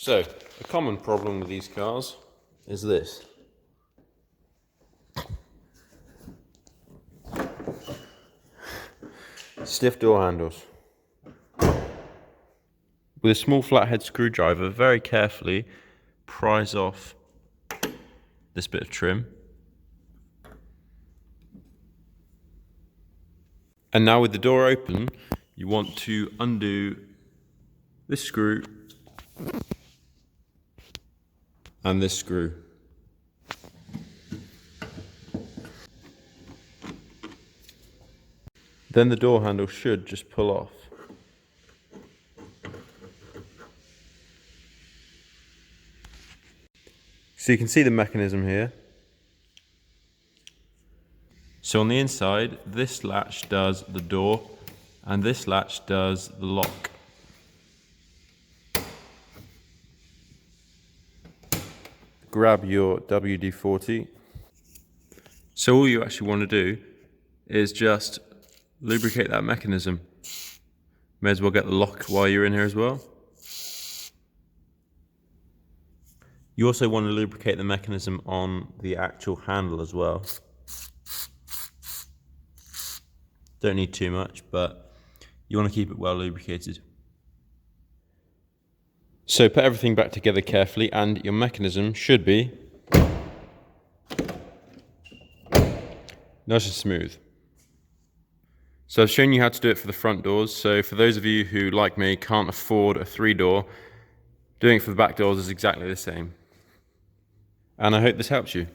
So, a common problem with these cars is this. Stiff door handles. With a small flathead screwdriver, very carefully prise off this bit of trim. And now with the door open, you want to undo this screw and this screw. Then the door handle should just pull off. So you can see the mechanism here. So on the inside, this latch does the door and this latch does the lock. Grab your WD-40. So all you actually want to do is just lubricate that mechanism. May as well get the lock while you're in here as well. You also want to lubricate the mechanism on the actual handle as well. Don't need too much, but you want to keep it well lubricated. So put everything back together carefully and your mechanism should be nice and smooth. So I've shown you how to do it for the front doors. So for those of you who, like me, can't afford a 3-door, doing it for the back doors is exactly the same. And I hope this helps you.